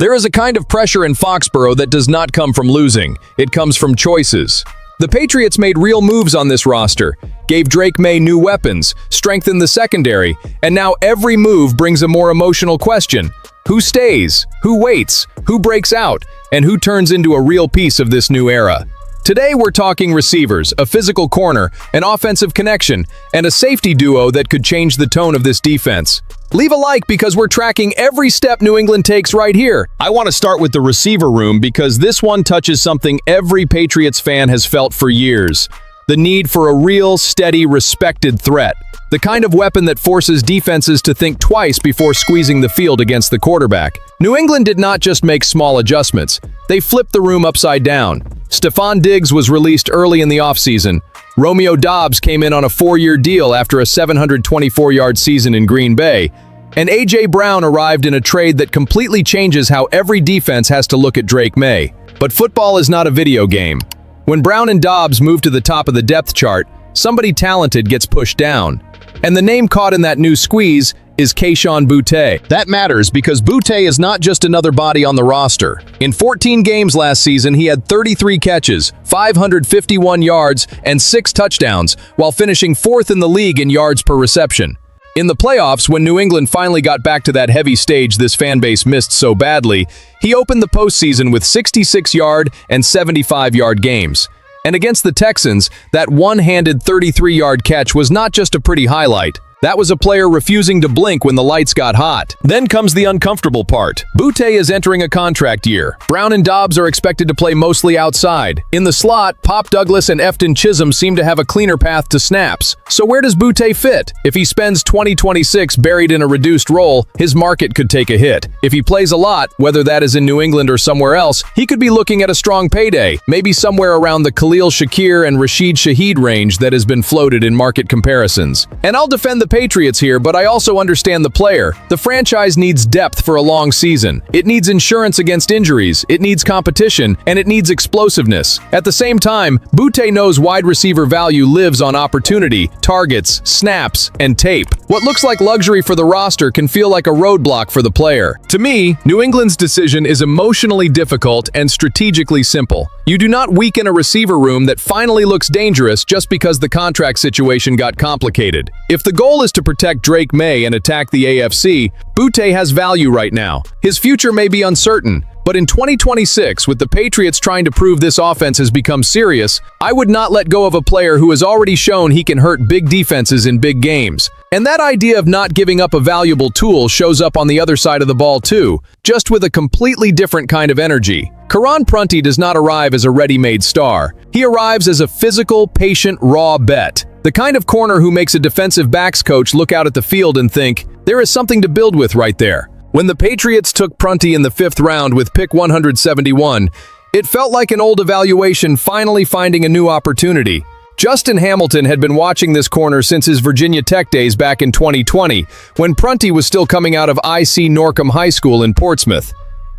There is a kind of pressure in Foxborough that does not come from losing. It comes from choices. The Patriots made real moves on this roster, gave Drake Maye new weapons, strengthened the secondary, and now every move brings a more emotional question. Who stays? Who waits? Who breaks out? And who turns into a real piece of this new era? Today we're talking receivers, a physical corner, an offensive connection, and a safety duo that could change the tone of this defense. Leave a like because we're tracking every step New England takes right here. I want to start with the receiver room because this one touches something every Patriots fan has felt for years. The need for a real, steady, respected threat. The kind of weapon that forces defenses to think twice before squeezing the field against the quarterback. New England did not just make small adjustments. They flipped the room upside down. Stephon Diggs was released early in the offseason. Romeo Doubs came in on a 4-year deal after a 724-yard season in Green Bay. And A.J. Brown arrived in a trade that completely changes how every defense has to look at Drake Maye. But football is not a video game. When Brown and Doubs move to the top of the depth chart, somebody talented gets pushed down. And the name caught in that new squeeze is Kayshon Boutte. That matters because Boutte is not just another body on the roster. In 14 games last season, he had 33 catches, 551 yards, and 6 touchdowns, while finishing 4th in the league in yards per reception. In the playoffs, when New England finally got back to that heavy stage this fanbase missed so badly, he opened the postseason with 66-yard and 75-yard games. And against the Texans, that one-handed 33-yard catch was not just a pretty highlight. That was a player refusing to blink when the lights got hot. Then comes the uncomfortable part. Boutte is entering a contract year. Brown and Doubs are expected to play mostly outside. In the slot, Pop Douglas and Efton Chisholm seem to have a cleaner path to snaps. So where does Boutte fit? If he spends 2026 buried in a reduced role, his market could take a hit. If he plays a lot, whether that is in New England or somewhere else, he could be looking at a strong payday, maybe somewhere around the Khalil Shakir and Rashid Shaheed range that has been floated in market comparisons. And I'll defend the Patriots here, but I also understand the player. The franchise needs depth for a long season. It needs insurance against injuries, it needs competition, and it needs explosiveness. At the same time, Boutte knows wide receiver value lives on opportunity, targets, snaps, and tape. What looks like luxury for the roster can feel like a roadblock for the player. To me, New England's decision is emotionally difficult and strategically simple. You do not weaken a receiver room that finally looks dangerous just because the contract situation got complicated. If the goal is to protect Drake Maye and attack the AFC, Boutte has value right now. His future may be uncertain, but in 2026, with the Patriots trying to prove this offense has become serious, I would not let go of a player who has already shown he can hurt big defenses in big games. And that idea of not giving up a valuable tool shows up on the other side of the ball too, just with a completely different kind of energy. Karon Prunty does not arrive as a ready-made star. He arrives as a physical, patient, raw bet. The kind of corner who makes a defensive backs coach look out at the field and think, there is something to build with right there. When the Patriots took Prunty in the 5th round with pick 171, it felt like an old evaluation finally finding a new opportunity. Justin Hamilton had been watching this corner since his Virginia Tech days back in 2020, when Prunty was still coming out of IC Norcom High School in Portsmouth.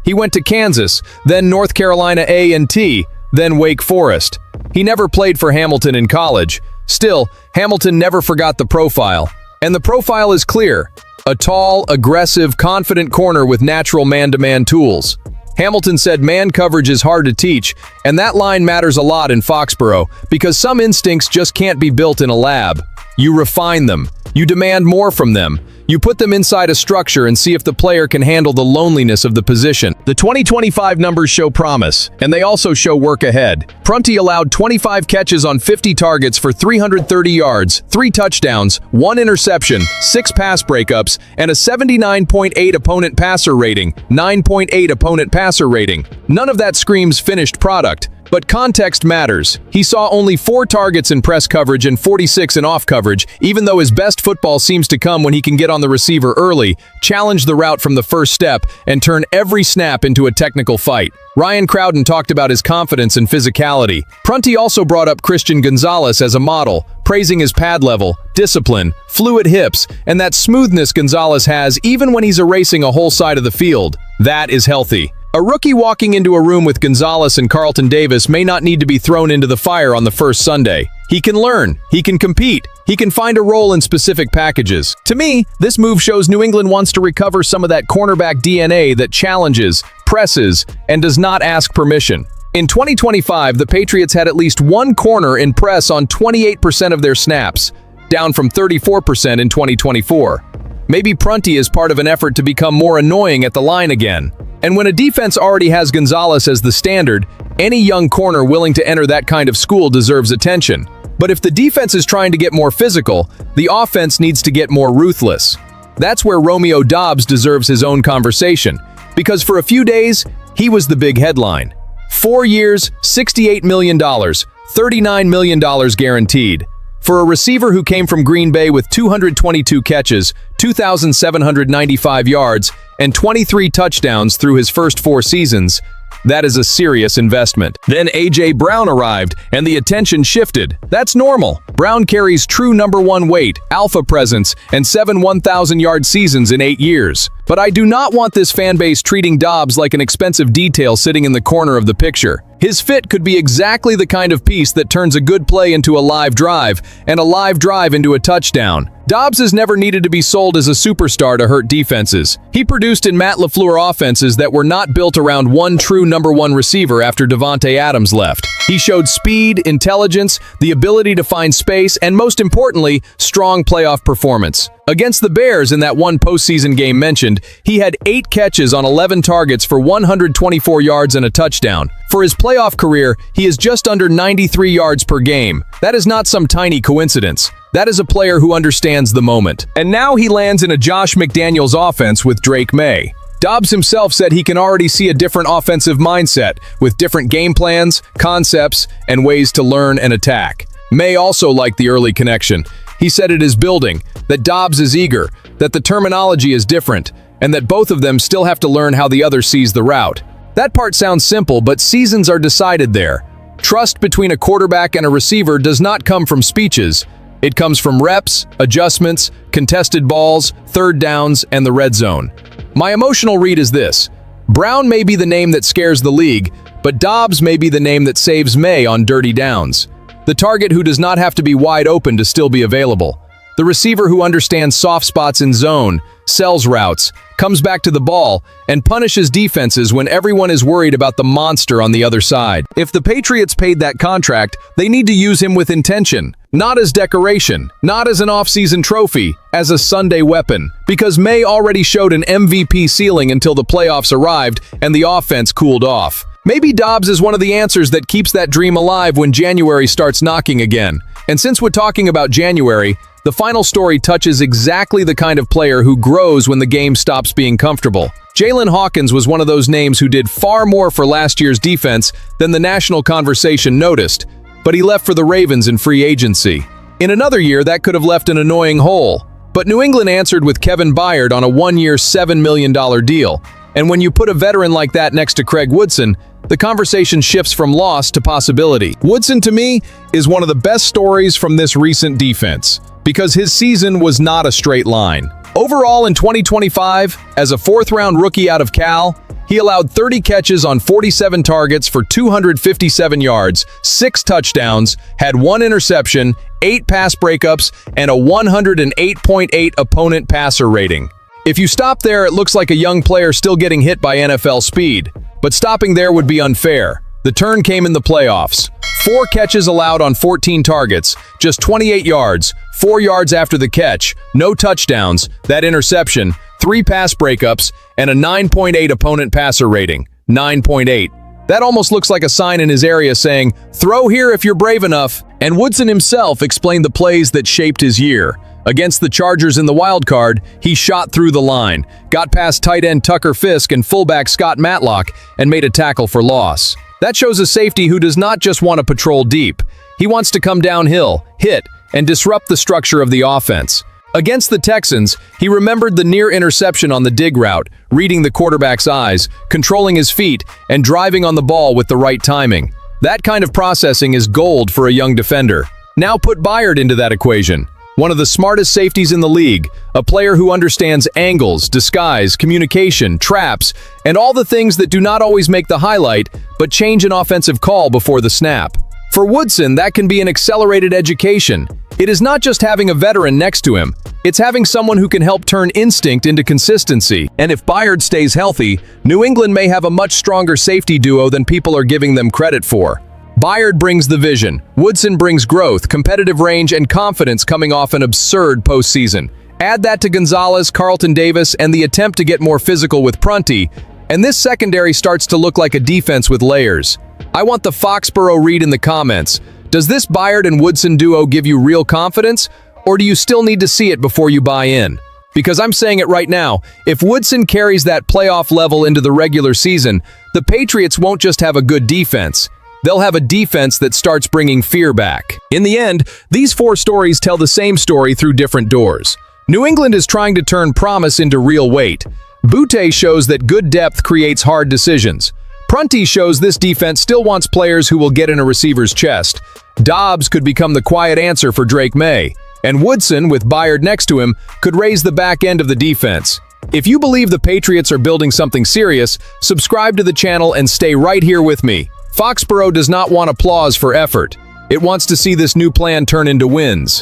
He went to Kansas, then North Carolina A&T, then Wake Forest. He never played for Hamilton in college. Still, Hamilton never forgot the profile. And the profile is clear. A tall, aggressive, confident corner with natural man-to-man tools. Hamilton said man coverage is hard to teach, and that line matters a lot in Foxborough because some instincts just can't be built in a lab. You refine them. You demand more from them. You put them inside a structure and see if the player can handle the loneliness of the position. The 2025 numbers show promise, and they also show work ahead. Prunty allowed 25 catches on 50 targets for 330 yards, 3 touchdowns, 1 interception, 6 pass breakups, and a 79.8 opponent passer rating, 9.8 opponent passer rating. None of that screams finished product. But context matters. He saw only 4 targets in press coverage and 46 in off coverage, even though his best football seems to come when he can get on the receiver early, challenge the route from the first step, and turn every snap into a technical fight. Ryan Crowden talked about his confidence and physicality. Prunty also brought up Christian Gonzalez as a model, praising his pad level, discipline, fluid hips, and that smoothness Gonzalez has even when he's erasing a whole side of the field. That is healthy. A rookie walking into a room with Gonzalez and Carlton Davis may not need to be thrown into the fire on the first Sunday. He can learn, he can compete, he can find a role in specific packages. To me, this move shows New England wants to recover some of that cornerback DNA that challenges, presses, and does not ask permission. In 2025, the Patriots had at least one corner in press on 28% of their snaps, down from 34% in 2024. Maybe Prunty is part of an effort to become more annoying at the line again. And when a defense already has Gonzalez as the standard, any young corner willing to enter that kind of school deserves attention. But if the defense is trying to get more physical, the offense needs to get more ruthless. That's where Romeo Doubs deserves his own conversation, because for a few days, he was the big headline. 4 years, $68 million, $39 million guaranteed. For a receiver who came from Green Bay with 222 catches, 2,795 yards, and 23 touchdowns through his first 4 seasons, that is a serious investment. Then A.J. Brown arrived, and the attention shifted. That's normal. Brown carries true #1 weight, alpha presence, and 7 1,000-yard seasons in 8 years. But I do not want this fan base treating Doubs like an expensive detail sitting in the corner of the picture. His fit could be exactly the kind of piece that turns a good play into a live drive, and a live drive into a touchdown. Doubs has never needed to be sold as a superstar to hurt defenses. He produced in Matt LaFleur offenses that were not built around one true #1 receiver after Davante Adams left. He showed speed, intelligence, the ability to find space, and most importantly, strong playoff performance. Against the Bears in that one postseason game mentioned, he had 8 catches on 11 targets for 124 yards and a touchdown. For his playoff career, he is just under 93 yards per game. That is not some tiny coincidence. That is a player who understands the moment. And now he lands in a Josh McDaniels offense with Drake Maye. Doubs himself said he can already see a different offensive mindset, with different game plans, concepts, and ways to learn and attack. Maye also liked the early connection. He said it is building, that Doubs is eager, that the terminology is different, and that both of them still have to learn how the other sees the route. That part sounds simple, but seasons are decided there. Trust between a quarterback and a receiver does not come from speeches. It comes from reps, adjustments, contested balls, third downs, and the red zone. My emotional read is this: Brown may be the name that scares the league, but Doubs may be the name that saves Maye on dirty downs. The target who does not have to be wide open to still be available. The receiver who understands soft spots in zone, sells routes, comes back to the ball, and punishes defenses when everyone is worried about the monster on the other side. If the Patriots paid that contract, they need to use him with intention. Not as decoration, not as an off-season trophy, as a Sunday weapon. Because Maye already showed an MVP ceiling until the playoffs arrived and the offense cooled off. Maybe Doubs is one of the answers that keeps that dream alive when January starts knocking again. And since we're talking about January, the final story touches exactly the kind of player who grows when the game stops being comfortable. Jalen Hawkins was one of those names who did far more for last year's defense than the national conversation noticed, but he left for the Ravens in free agency. In another year, that could have left an annoying hole. But New England answered with Kevin Byard on a 1-year, $7 million deal. And when you put a veteran like that next to Craig Woodson, the conversation shifts from loss to possibility. Woodson, to me, is one of the best stories from this recent defense, because his season was not a straight line. Overall in 2025, as a 4th-round rookie out of Cal, he allowed 30 catches on 47 targets for 257 yards, 6 touchdowns, had 1 interception, 8 pass breakups, and a 108.8 opponent passer rating. If you stop there, it looks like a young player still getting hit by NFL speed. But stopping there would be unfair. The turn came in the playoffs. 4 catches allowed on 14 targets, just 28 yards, 4 yards after the catch, no touchdowns, that interception, 3 pass breakups, and a 9.8 opponent passer rating. 9.8. That almost looks like a sign in his area saying, "Throw here if you're brave enough." And Woodson himself explained the plays that shaped his year. Against the Chargers in the wild card, he shot through the line, got past tight end Tucker Fisk and fullback Scott Matlock, and made a tackle for loss. That shows a safety who does not just want to patrol deep. He wants to come downhill, hit, and disrupt the structure of the offense. Against the Texans, he remembered the near interception on the dig route, reading the quarterback's eyes, controlling his feet, and driving on the ball with the right timing. That kind of processing is gold for a young defender. Now put Byard into that equation. One of the smartest safeties in the league, a player who understands angles, disguise, communication, traps, and all the things that do not always make the highlight, but change an offensive call before the snap. For Woodson, that can be an accelerated education. It is not just having a veteran next to him, it's having someone who can help turn instinct into consistency. And if Byard stays healthy, New England may have a much stronger safety duo than people are giving them credit for. Byard brings the vision, Woodson brings growth, competitive range, and confidence coming off an absurd postseason. Add that to Gonzalez, Carlton Davis, and the attempt to get more physical with Prunty, and this secondary starts to look like a defense with layers. I want the Foxborough read in the comments. Does this Byard and Woodson duo give you real confidence, or do you still need to see it before you buy in? Because I'm saying it right now, if Woodson carries that playoff level into the regular season, the Patriots won't just have a good defense. They'll have a defense that starts bringing fear back. In the end, these four stories tell the same story through different doors. New England is trying to turn promise into real weight. Boutte shows that good depth creates hard decisions. Prunty shows this defense still wants players who will get in a receiver's chest. Doubs could become the quiet answer for Drake Maye. And Woodson, with Byard next to him, could raise the back end of the defense. If you believe the Patriots are building something serious, subscribe to the channel and stay right here with me. Foxborough does not want applause for effort. It wants to see this new plan turn into wins.